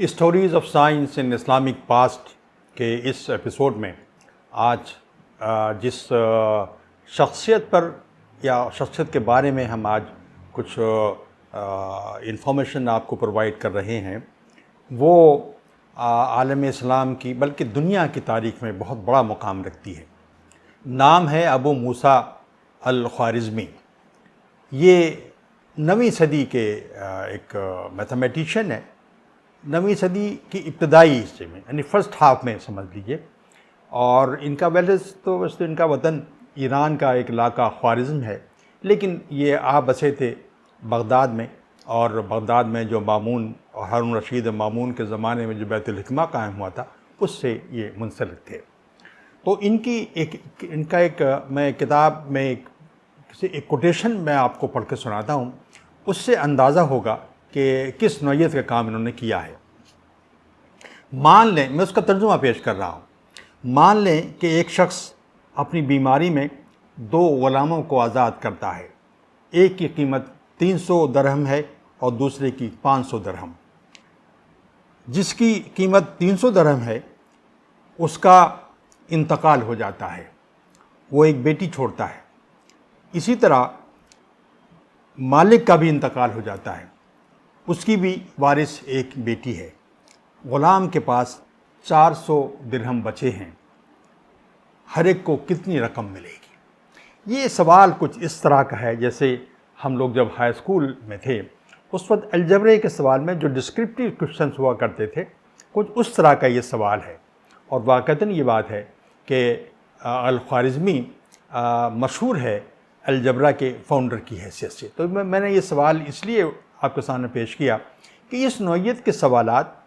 Stories of science in Islamic past के इस episode में आज जिस शख्सियत पर या शख्सियत के बारे में हम आज कुछ इंफॉर्मेशन आपको प्रोवाइड कर रहे हैं वो आलम इस्लाम की बल्कि दुनिया की तारीख़ में बहुत बड़ा मुकाम रखती है। नाम है अबू मूसा अल ख्वारिज़मी। ये 9वीं सदी के एक मैथमेटिशियन है। 9वीं सदी की इब्तदाई हिस्से में यानी फ़र्स्ट हाफ में समझ लीजिए। और इनका वैसे इनका वतन ईरान का एक इलाका ख्वारिज़्म है, लेकिन ये आ बसे थे बगदाद में। और बगदाद में जो मामून और हारून रशीद मामून के ज़माने में जो बैतुल हिकमा कायम हुआ था उससे ये मुंसलिक थे। तो इनका एक मैं किताब में एक कोटेशन मैं आपको पढ़ के सुनाता हूँ, उससे अंदाज़ा होगा कि किस नौइयत का काम इन्होंने किया है। मान लें, मैं उसका तर्जुमा पेश कर रहा हूँ। मान लें कि एक शख्स अपनी बीमारी में 2 ग़ुलामों को आज़ाद करता है। एक की कीमत 300 दरहम है और दूसरे की 500 दरहम। जिसकी कीमत 300 दरहम है उसका इंतकाल हो जाता है, वो एक बेटी छोड़ता है। इसी तरह मालिक का भी इंतकाल हो जाता है, उसकी भी वारिस एक बेटी है। ग़ुलाम के पास 400 दिरहम बचे हैं, हर एक को कितनी रकम मिलेगी? ये सवाल कुछ इस तरह का है जैसे हम लोग जब हाई स्कूल में थे उस वक्त अलजबरे के सवाल में जो डिस्क्रिप्टिव क्वेश्चंस हुआ करते थे, कुछ उस तरह का ये सवाल है। और वाक़तन ये बात है कि अल ख्वारिज़मी मशहूर है अलजबरा के फाउंडर की हैसियत से। तो मैंने ये सवाल इसलिए आपके सामने पेश किया कि इस नौइयत के सवालात,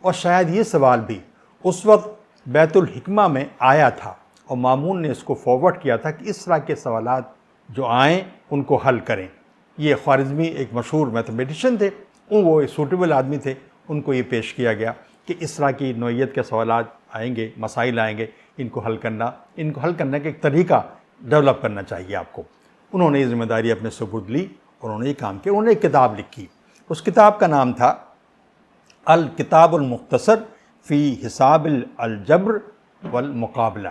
और शायद ये सवाल भी उस वक्त बैतुल हिकमा में आया था और मामून ने इसको फॉरवर्ड किया था कि इस तरह के सवालात जो आएँ उनको हल करें। ये ख्वारिज़मी एक मशहूर मैथमेटिशियन थे, वो एक सूटेबल आदमी थे, उनको ये पेश किया गया कि इस तरह की नौइयत के सवालात आएंगे, मसाइल आएंगे, इनको हल करने का एक तरीका डेवलप करना चाहिए आपको। उन्होंने ये ज़िम्मेदारी अपने सुपुर्द ली और उन्होंने ये काम किया। उन्होंने एक किताब लिखी, उस किताब का नाम था अल किताबुल मुख्तसर फ़ी हिसाबिल अलजब्र वल मुकाबला।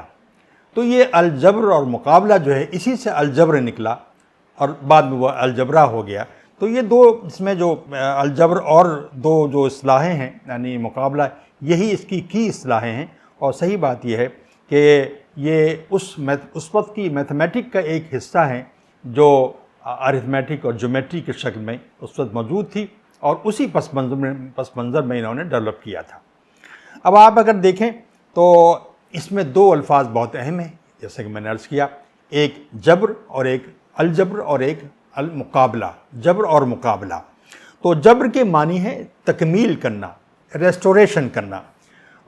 तो ये अलजब्र और मुकाबला जो है इसी से अलजब्र निकला और बाद में वह अलजबरा हो गया। तो ये दो, इसमें जो अलजब्र और 2 जो इस्लाहें हैं यानी मुकाबला, यही इसकी की इस्लाहें हैं। और सही बात यह है कि ये उस वक्त की मैथमेटिक का एक हिस्सा है जो अरिथमेटिक और ज्योमेट्री के शक्ल में उस वक्त मौजूद थी और उसी पस मंज़र में इन्होंने डेवलप किया था। अब आप अगर देखें तो इसमें 2 अल्फाज बहुत अहम हैं, जैसे कि मैंने अर्ज़ किया, एक जब्र और एक अलजब्र और एक अल मुकाबला, जब्र और मुकाबला। तो जब्र के मानी है तकमील करना, रेस्टोरेशन करना।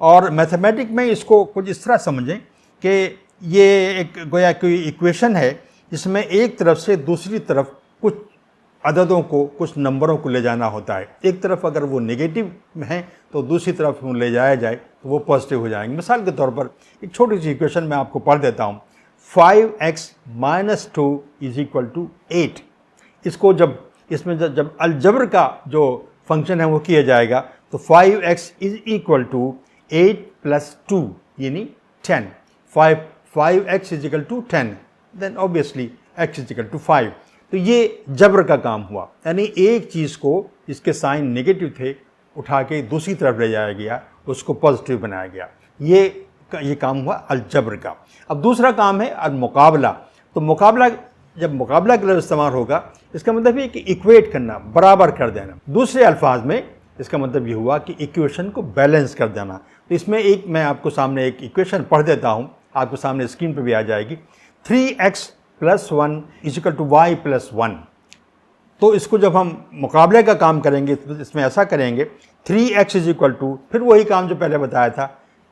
और मैथमेटिक में इसको कुछ इस तरह समझें कि ये एक गोया कोई इक्वेशन है जिसमें एक तरफ से दूसरी तरफ कुछ अददों को, कुछ नंबरों को ले जाना होता है। एक तरफ अगर वो नेगेटिव हैं तो दूसरी तरफ वो ले जाया जाए तो वो पॉजिटिव हो जाएंगे। मिसाल के तौर पर एक छोटी सी इक्वेशन मैं आपको पढ़ देता हूँ। 5x - 2 = 8। इसको जब अलजब्र का जो फंक्शन है वो किया जाएगा तो 5x = 8 + 2 यानी 10। 5x = 10, then obviously x = 5। तो ये जब्र का काम हुआ, यानी एक चीज़ को जिसके साइन नेगेटिव थे उठा के दूसरी तरफ ले जाया गया, उसको पॉजिटिव बनाया गया। ये काम हुआ अलजब्र का। अब दूसरा काम है अल मुकाबला। तो मुकाबला, जब मुकाबला का लफ्ज़ इस्तेमाल होगा इसका मतलब ये कि इक्वेट करना, बराबर कर देना। दूसरे अल्फाज में इसका मतलब ये हुआ कि इक्वेशन को बैलेंस कर देना। तो इसमें मैं आपको सामने एक इक्वेशन पढ़ देता हूँ, आपको सामने स्क्रीन पर भी आ जाएगी। 3x + 1 = y + 1। तो इसको जब हम मुकाबले का काम करेंगे तो इसमें ऐसा करेंगे, 3x = फिर वही काम जो पहले बताया था,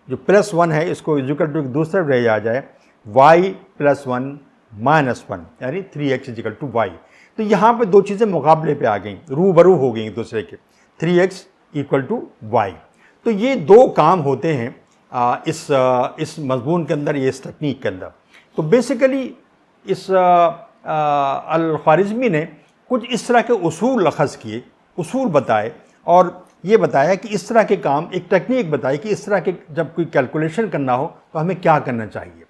जो +1 है इसको इक्वल टू दूसरे ले जाया जाए, y + 1 - 1 यानी 3x = y। तो यहाँ पे 2 चीज़ें मुकाबले पे आ गई, रूबरू हो गई दूसरे के, 3x = y। तो ये 2 काम होते हैं इस मजमून के अंदर, ये इस तकनीक के अंदर। तो बेसिकली इस अल ख्वारिज़मी ने कुछ इस तरह के उसूल अखज़ किए, उसूल बताए और ये बताया कि इस तरह के काम, एक टेक्निक बताई कि इस तरह के जब कोई कैलकुलेशन करना हो तो हमें क्या करना चाहिए।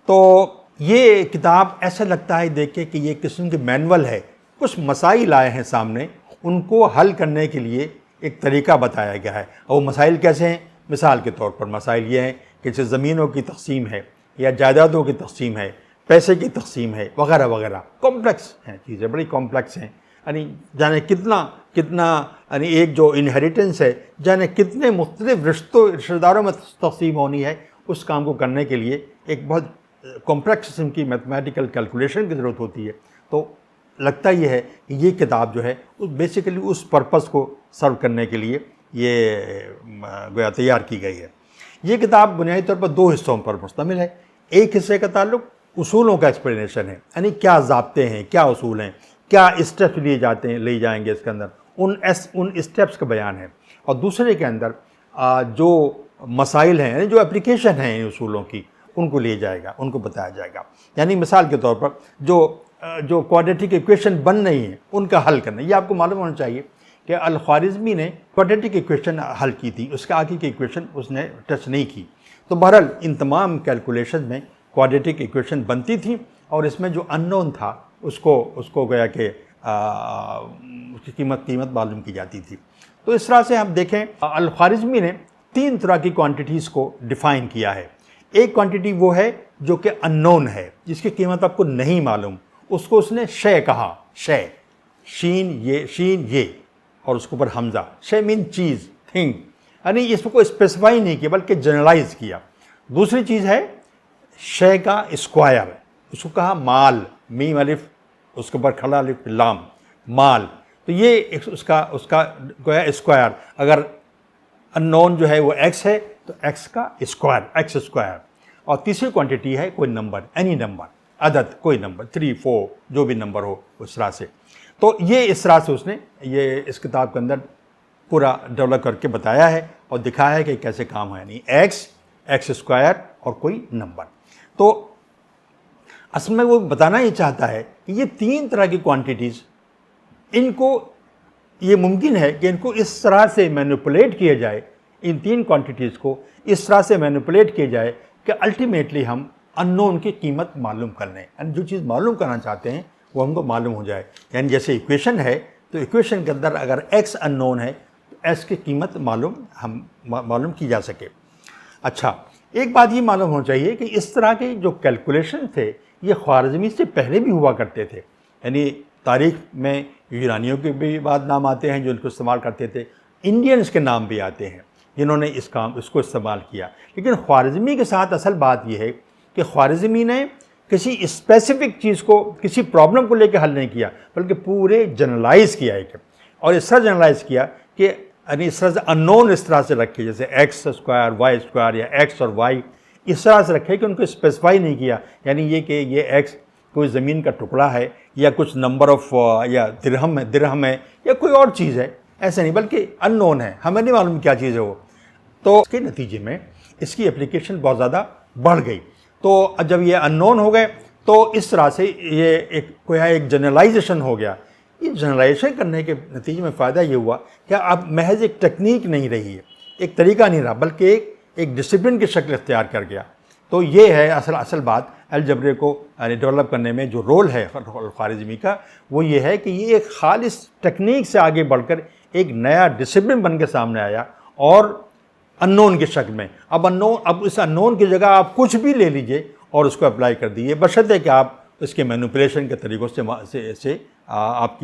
तो ये किताब ऐसा लगता है देख के कि ये किस्म की मैनुअल है, कुछ मसाइल आए हैं सामने, उनको हल करने के लिए एक तरीका बताया गया है। और वो मसाइल कैसे हैं? मिसाल के तौर पर मसाइल ये हैं कि जैसे ज़मीनों की तकसीम है या जायदादों की तकसीम है, पैसे की तकसीम है, वगैरह वगैरह। कॉम्प्लेक्स हैं चीज़ें, बड़ी कॉम्प्लेक्स हैं। यानी जाने कितना कितना यानी एक जो इनहेरिटेंस है, जाने कितने मुख्तलिफ रिश्तेदारों में तकसीम होनी है, उस काम को करने के लिए एक बहुत कॉम्प्लेक्स किस्म की मैथमेटिकल कैलकुलेशन की ज़रूरत होती है। तो लगता ये है कि ये किताब जो है उस बेसिकली उस पर्पस को सर्व करने के लिए ये गोया तैयार की गई है। ये किताब बुनियादी तौर पर 2 हिस्सों पर मुश्तमिल है। एक हिस्से का ताल्लुक उसूलों का एक्सप्लेनेशन है, यानी क्या ज़ाब्ते हैं, क्या उसूल हैं, क्या स्टेप्स ले जाएंगे इसके अंदर, उन स्टेप्स का बयान है। और दूसरे के अंदर जो मसाइल हैं, यानी जो एप्लीकेशन हैं इन उसूलों की, उनको लिए जाएगा, उनको बताया जाएगा। यानी मिसाल के तौर पर जो क्वाड्रेटिक इक्वेशन बन रही हैं उनका हल करना। ये आपको मालूम होना चाहिए कि अल-ख्वारिज़मी ने क्वाड्रेटिक इक्वेशन हल की थी, उसके आगे की इक्वेशन उसने टच नहीं की। तो बहरहाल इन तमाम कैलकुलेशन में क्वाड्रेटिक इक्वेशन बनती थी और इसमें जो अननोन था उसको गया कि उसकी कीमत मालूम की जाती थी। तो इस तरह से हम देखें, अल-ख्वारिज़मी ने 3 तरह की क्वांटिटीज़ को डिफ़ाइन किया है। एक क्वांटिटी वो है जो कि अननोन है, जिसकी कीमत आपको नहीं मालूम, उसको उसने शय कहा। शय, शीन ये और उसके ऊपर हमज़ा। शय मीन चीज़, थिंग, यानी इसको स्पेसिफाई नहीं किया बल्कि जनरलाइज किया। दूसरी चीज़ है शय का स्क्वायर, उसको कहा माल, मीम अलिफ उसके ऊपर खड़ा अलिफ लाम, माल। तो ये उसका गोया स्क्वायर, अगर अननोन जो है वो x है तो x का स्क्वायर, x स्क्वायर। और तीसरी क्वांटिटी है कोई नंबर, एनी नंबर, अदद, कोई नंबर, 3, 4 जो भी नंबर हो उस तरह से। तो ये इस तरह से उसने ये इस किताब के अंदर पूरा डेवलप करके बताया है और दिखाया है कि कैसे काम है, यानी x स्क्वायर और कोई नंबर। तो असल में वो बताना ही चाहता है कि ये 3 तरह की क्वांटिटीज़, इनको ये मुमकिन है कि इनको इस तरह से मैनिपुलेट किया जाए, इन 3 क्वांटिटीज़ को इस तरह से मैनिपुलेट किया जाए कि अल्टीमेटली हम अननोन की कीमत मालूम कर लें। यानी जो चीज़ मालूम करना चाहते हैं वो हमको मालूम हो जाए। यानी जैसे इक्वेशन है तो इक्वेशन के अंदर अगर x अननोन है तो s की कीमत मालूम की जा सके। अच्छा, एक बात ये मालूम होना चाहिए कि इस तरह के जो कैलकुलेशन थे ये ख्वारिज़मी से पहले भी हुआ करते थे। यानी तारीख़ में यूनानियों के भी बाद नाम आते हैं जो इनको इस्तेमाल करते थे, इंडियंस के नाम भी आते हैं जिन्होंने इसको इस्तेमाल किया। लेकिन ख्वारिज़मी के साथ असल बात यह है कि ख्वारिज़मी ने किसी स्पेसिफिक चीज़ को, किसी प्रॉब्लम को लेकर हल नहीं किया, बल्कि पूरे जनरलाइज़ किया है। और इस तरह जनरलाइज़ किया कि यानी इस तरह से अननोन इस तरह से रखे, जैसे x स्क्वायर, y स्क्वायर या x और y इस तरह से रखे कि उनको स्पेसिफाई नहीं किया। यानी ये कि ये x कोई ज़मीन का टुकड़ा है या कुछ नंबर ऑफ या दिरहम है या कोई और चीज़ है, ऐसे नहीं, बल्कि अननोन है, हमें नहीं मालूम क्या चीज़ है वो। तो इसके नतीजे में इसकी एप्लीकेशन बहुत ज़्यादा बढ़ गई। तो जब ये अननोन हो गए तो इस तरह से ये एक जनरलाइजेशन हो गया। ये जनरलाइजेशन करने के नतीजे में फ़ायदा ये हुआ कि अब महज एक टेक्निक नहीं रही है, एक तरीका नहीं रहा, बल्कि एक डिसिप्लिन की शक्ल इख्तियार कर गया। तो ये है असल बात अलजबरे को डेवलप करने में जो रोल है ख्वारिज़मी का, वो ये है कि ये एक खालिस टेक्निक से आगे बढ़कर एक नया डिसिप्लिन बन के सामने आया और अननोन की शक्ल में। अब इस अननोन की जगह आप कुछ भी ले लीजिए और उसको अप्लाई कर दीजिए, बशर्ते कि आप इसके मैनिपुलेशन के तरीक़ों से आप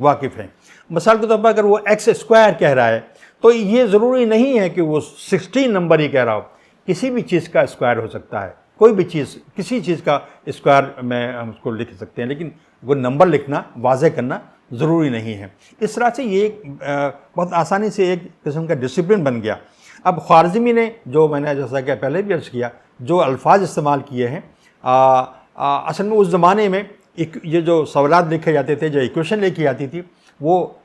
वाकिफ़ हैं। मिसाल के तौर पर अगर वो x स्क्वायर कह रहा है तो ये ज़रूरी नहीं है कि वो 16 नंबर ही कह रहा हो, किसी भी चीज़ का स्क्वायर हो सकता है, कोई भी चीज़, किसी चीज़ का स्क्वायर में हम उसको लिख सकते हैं, लेकिन वो नंबर लिखना, वाज़े करना ज़रूरी नहीं है। इस तरह से ये बहुत आसानी से एक किस्म का डिसिप्लिन बन गया। अब ख्वारिज़मी ने जो मैंने जैसा कि पहले भी अर्ज़ किया, जो अल्फाज इस्तेमाल किए हैं, असल में उस ज़माने में ये जो सवालात लिखे जाते थे, जो इक्वेशन लिखी जाती थी, वो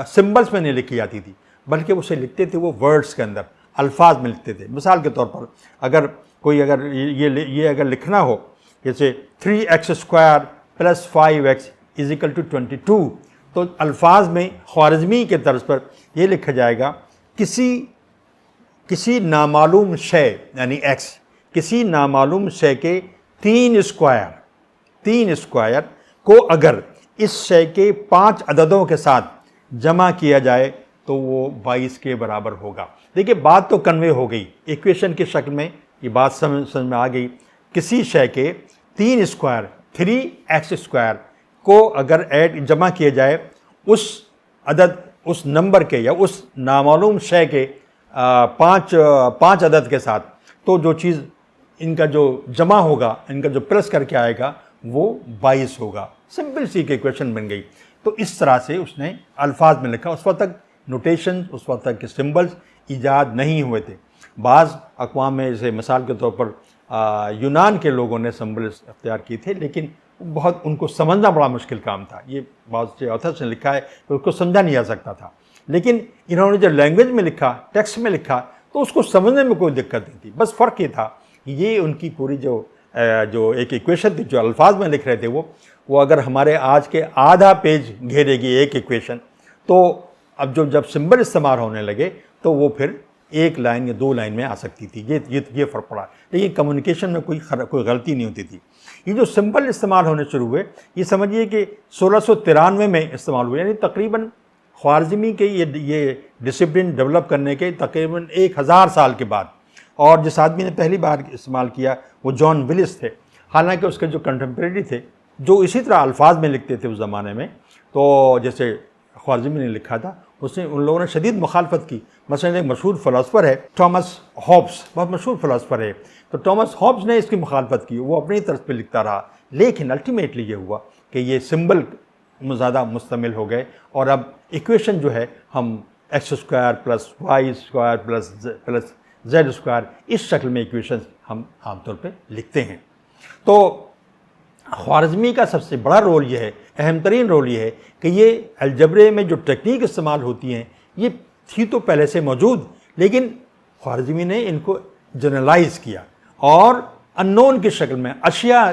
सिम्बल्स में नहीं लिखी जाती थी, बल्कि उसे लिखते थे वो वर्ड्स के अंदर, अल्फाज में लिखते थे। मिसाल के तौर पर अगर ये अगर लिखना हो जैसे 3x square plus 5x is equal to 22, तो अल्फाज में ख्वारिज़मी के तर्ज पर ये लिखा जाएगा, किसी नामालूम शय यानी एक्स, किसी नामालूम शय के 3 स्क्वायर को अगर इस शय के 5 अददों के साथ जमा किया जाए तो वो 22 के बराबर होगा। देखिए बात तो कन्वे हो गई, इक्वेशन की शक्ल में ये बात समझ में आ गई। किसी शय के 3 स्क्वायर 3x² को अगर जमा किए जाए उस अदद, उस नंबर के या उस नामालूम शय के 5 अदद के साथ, तो जो चीज़ इनका जो जमा होगा, इनका जो प्लस करके आएगा वो 22 होगा। सिंपल सी इक्वेशन बन गई। तो इस तरह से उसने अल्फाज में लिखा। उस वक्त तक नोटेशन, उस वक्त तक के सिम्बल्स ईजाद नहीं हुए थे। बाज़ अक़वाम में जैसे मिसाल के तौर पर यूनान के लोगों ने सिम्बल अख्तियार किए थे, लेकिन बहुत उनको समझना बड़ा मुश्किल काम था। ये बहुत से ऑथर्स ने लिखा है तो उसको समझा नहीं जा सकता था, लेकिन इन्होंने जब लैंग्वेज में लिखा, टेक्स्ट में लिखा, तो उसको समझने में कोई दिक्कत नहीं थी। बस फ़र्क ये था कि ये उनकी पूरी जो एक इक्वेशन थी, जो अल्फाज में लिख रहे थे, वो अगर हमारे आज के आधा पेज घेरेगी एक इक्वेशन, तो अब जब सिंबल इस्तेमाल होने लगे तो वो फिर 1 लाइन या 2 लाइन में आ सकती थी। ये फ़र्क पड़ा, लेकिन कम्युनिकेशन में कोई गलती नहीं होती थी। ये जो सिंबल इस्तेमाल होने शुरू हुए, ये समझिए कि 1693 में इस्तेमाल हुए, यानी तकरीबन ख्वारिज़मी के ये डिसिप्लिन डेवलप करने के तकरीबन 1000 साल के बाद। और जिस आदमी ने पहली बार इस्तेमाल किया वो जॉन विलिस थे। हालांकि उसके जो कंटेम्प्रेरी थे जो इसी तरह अल्फाज में लिखते थे उस ज़माने में, तो जैसे ख्वारिज़मी ने लिखा था, उसने उन लोगों ने शदीद मुखालफत की। मसलन एक मशहूर फ़िलासफ़र है टॉमस हॉब्स, बहुत मशहूर फ़िलासफ़र है, तो टॉमस हॉब्स ने इसकी मुखालफत की, वो अपनी तरफ पे लिखता रहा। लेकिन अल्टीमेटली ये हुआ कि ये सिंबल ज़्यादा मुस्तमिल हो गए और अब इक्वेशन जो है हम x² + y² + z² इस शक्ल में इक्वेशन हम आमतौर पे लिखते हैं। तो ख्वारिज़मी का सबसे बड़ा रोल ये है, अहम तरीन रोल ये है कि ये अलजबरे में जो टेक्निक इस्तेमाल होती हैं ये थी तो पहले से मौजूद, लेकिन ख्वारिज़मी ने इनको जनरलाइज़ किया और अननोन की शक्ल में, अशिया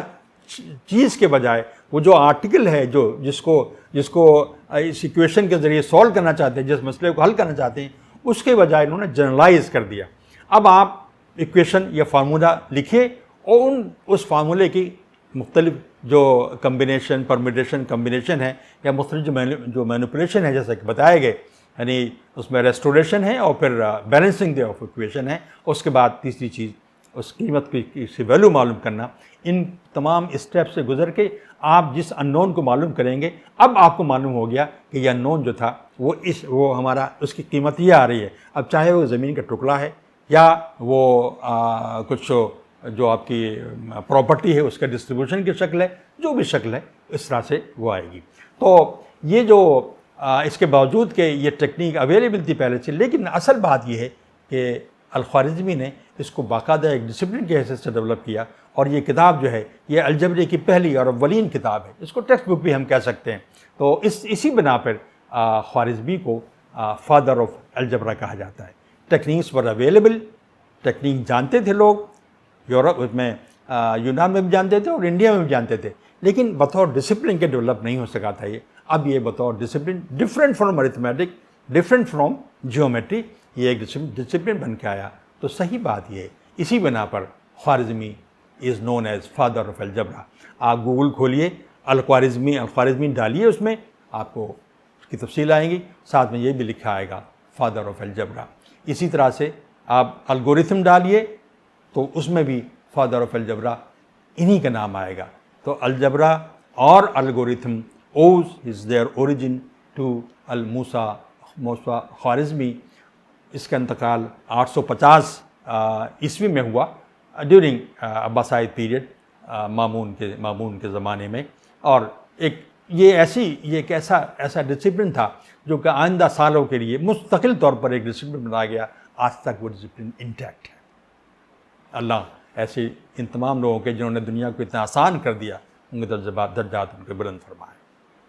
चीज़ के बजाय वो जो आर्टिकल है जिसको इस इक्वेशन के ज़रिए सॉल्व करना चाहते हैं, जिस मसले को हल करना चाहते हैं, उसके बजाय इन्होंने जनरलाइज़ कर दिया। अब आप इक्वेशन या फार्मूला लिखिए और उस फार्मूले की मुख्तलिफ जो कम्बिनेशन, परमिटेशन कम्बिनेशन है या मुख्तलिफ जो मैनिपुलेशन है, जैसा कि बताए गए, यानी उसमें रेस्टोरेशन है और फिर बैलेंसिंग ऑफ इक्वेशन है, उसके बाद तीसरी चीज़ उस कीमत की वैल्यू मालूम करना। इन तमाम स्टेप से गुजर के आप जिस अननोन को मालूम करेंगे, अब आपको मालूम हो गया कि यह अननोन जो था वो हमारा उसकी कीमत ये आ रही है। अब चाहे वो ज़मीन का टुकड़ा है या वो कुछ जो आपकी प्रॉपर्टी है उसका डिस्ट्रीब्यूशन की शक्ल है, जो भी शक्ल है इस तरह से वो आएगी। तो ये जो इसके बावजूद कि ये टेक्निक अवेलेबल थी पहले से, लेकिन असल बात ये है कि अल-ख्वारिज़मी ने इसको बाकायदा एक डिसिप्लिन के हैसियत से डेवलप किया और ये किताब जो है ये अलजबरे की पहली और अव्वलीन किताब है, इसको टेक्स्ट बुक भी हम कह सकते हैं। तो इसी बिना पर ख्वारिज़मी को फादर ऑफ अलजबरा कहा जाता है। टेक्निक्स वर अवेलेबल, टेक्निक जानते थे लोग, यूरोप में यूनान में भी जानते थे और इंडिया में भी जानते थे, लेकिन बतौर डिसिप्लिन के डेवलप नहीं हो सका था ये। अब ये बतौर discipline, different from arithmetic, different from geometry, ये एक डिसिप्लिन बन के आया। तो सही बात ये है, इसी बिना पर Khwarizmi is known as father of algebra. आप गूगल खोलिए, अल-ख्वारिज़मी डालिए, उसमें आपको उसकी तफसील आएंगी, साथ में ये भी लिखा आएगा फादर ऑफ अलजबरा। इसी तरह से आप अलगोरिथम डालिए तो उसमें भी फादर ऑफ अलजबरा इन्हीं का नाम आएगा। तो अलजबरा और अलगोरिथम ओज इज़ देयर ओरिजिन टू अल-मूसा ख्वारिज़मी। इसका इंतकाल 850 ईस्वी में हुआ ड्यूरिंग अब्बासाइद पीरियड, मामून के ज़माने में। और ये एक ऐसा डिसिप्लिन था जो कि आइंदा सालों के लिए मुस्तकिल तौर पर एक डिसिप्लिन बनाया गया। आज तक वो डिसिप्लिन इंटैक्ट है। अल्लाह ऐसे इन तमाम लोगों के जिन्होंने दुनिया को इतना आसान कर दिया, उनके दर्जात उनके बुलंद फरमाए।